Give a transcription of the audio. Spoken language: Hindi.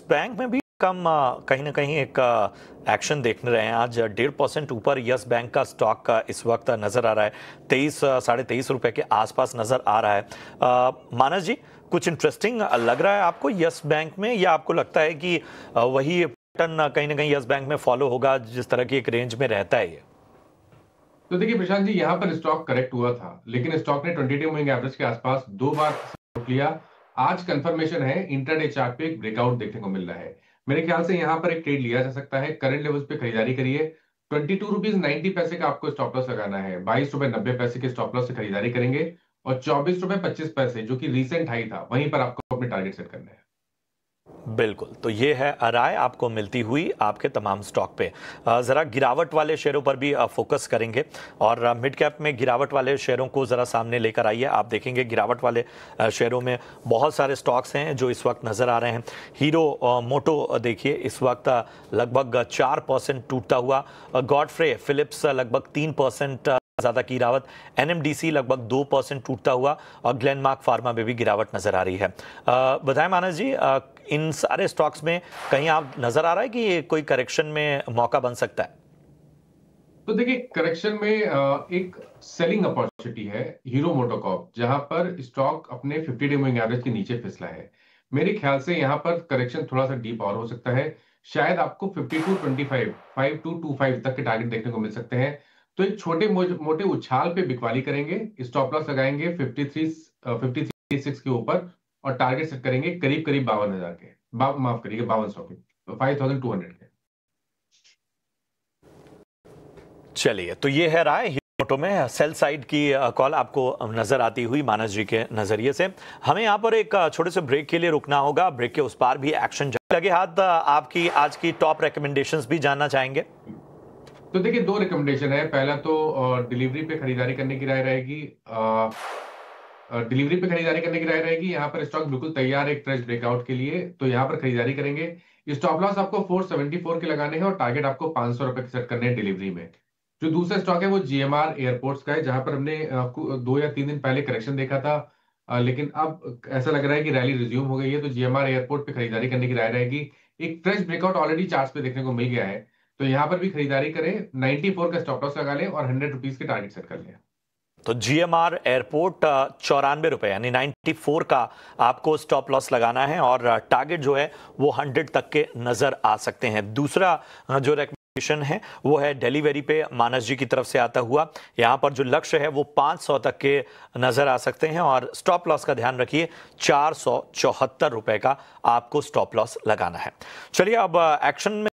बैंक में भी कम कहीं ना कहीं एक एक्शन देखने रहे हैं। आज 1.5% ऊपर यस बैंक का स्टॉक का इस वक्त नजर आ रहा है, 23-23.5 रुपए के आसपास नजर आ रहा है। मानस जी, कुछ इंटरेस्टिंग लग रहा है आपको यस बैंक में, या आपको लगता है कि वही पैटर्न कहीं ना कहीं यस बैंक में फॉलो होगा जिस तरह की एक रेंज में रहता है ये? तो देखिए प्रशांत जी, यहाँ पर स्टॉक करेक्ट हुआ था, लेकिन स्टॉक ने 22 मूविंग एवरेज के आसपास 2 बार सपोर्ट लिया। आज कंफर्मेशन है, इंट्राडे चार्ट पे एक ब्रेकआउट देखने को मिल रहा है। मेरे ख्याल से यहाँ पर एक ट्रेड लिया जा सकता है। करंट लेवल्स पे खरीदारी करिए। 22 रुपीज 90 पैसे का आपको स्टॉप लॉस लगाना है। 22 रुपए 90 पैसे के स्टॉप लॉस से खरीदारी करेंगे और 24 रुपए 25 पैसे जो कि रिसेंट हाई था, वहीं पर आपको अपने टारगेट सेट करना है। बिल्कुल, तो ये है राय आपको मिलती हुई आपके तमाम स्टॉक पे। जरा गिरावट वाले शेयरों पर भी फोकस करेंगे और मिड कैप में गिरावट वाले शेयरों को जरा सामने लेकर आइए। आप देखेंगे गिरावट वाले शेयरों में बहुत सारे स्टॉक्स हैं जो इस वक्त नजर आ रहे हैं। हीरो मोटो देखिए इस वक्त लगभग 4% टूटता हुआ। गॉडफ्रे फिलिप्स लगभग 3% ज्यादा की गिरावट। एनएमडीसी लगभग 2% टूटता हुआ और ग्लेनमार्क फार्मा में भी गिरावट नजर आ रही है। बताएं मानस जी, इन सारे स्टॉक्स में कहीं आप नजर आ रहा है कि ये कोई करेक्शन में मौका बन सकता है? तो देखिए करेक्शन में एक सेलिंग अपॉर्चुनिटी है हीरो मोटोकॉर्प, जहां पर स्टॉक अपने 50 डे मूविंग एवरेज के नीचे फिसला है। मेरे ख्याल से यहां पर करेक्शन थोड़ा सा डीप और हो सकता है। शायद आपको 5225 5225 तक के टारगेट देखने को मिल सकते हैं। तो एक छोटे मोटे उछाल पे बिकवाली करेंगे, स्टॉप लॉस लगाएंगे 53 के ऊपर और टारगेट सेट करेंगे करीब करीब 52,000 के, माफ करिए 5200 के, 5200 के। चलिए, तो ये है राय मोटो में सेल साइड की कॉल आपको नजर आती हुई मानस जी के नजरिए से। हमें यहाँ पर एक छोटे से ब्रेक के लिए रुकना होगा। ब्रेक के उस पार भी एक्शन लगे हाथ आपकी आज की टॉप रिकमेंडेशंस भी जानना चाहेंगे। तो देखिए 2 रिकमेंडेशन है। पहला तो डिलीवरी पे खरीदारी करने की राय रहेगी। डिलीवरी पे खरीदारी करने की राय रहेगी। यहाँ पर स्टॉक बिल्कुल तैयार है एक फ्रेश ब्रेकआउट के लिए, तो यहाँ पर खरीदारी करेंगे। स्टॉप लॉस आपको 474 के लगाने हैं और टारगेट आपको 500 रुपए के सेट करने हैं डिलीवरी में। जो दूसरा स्टॉक है वो जीएमआर एयरपोर्ट्स का है, जहां पर हमने 2 या 3 दिन पहले करेक्शन देखा था, लेकिन अब ऐसा लग रहा है कि रैली रिज्यूम हो गई है। तो जीएमआर एयरपोर्ट पे खरीदारी करने की राय रहेगी। एक फ्रेश ब्रेकआउट ऑलरेडी चार्ट पे देखने को मिल गया है, तो यहाँ पर भी खरीदारी करें। 94 का स्टॉप लॉस लगा लें और 100 रुपीज के टारगेट सेट कर लें। तो जीएमआर एयरपोर्ट 94 रुपए यानी 94 का आपको स्टॉप लॉस लगाना है और टारगेट जो है वो 100 तक के नजर आ सकते हैं। दूसरा जो रेकमेंडेशन है वो है डिलीवरी पे मानस जी की तरफ से आता हुआ। यहां पर जो लक्ष्य है वो 500 तक के नजर आ सकते हैं और स्टॉप लॉस का ध्यान रखिए 474 रुपए का आपको स्टॉप लॉस लगाना है। चलिए अब एक्शन में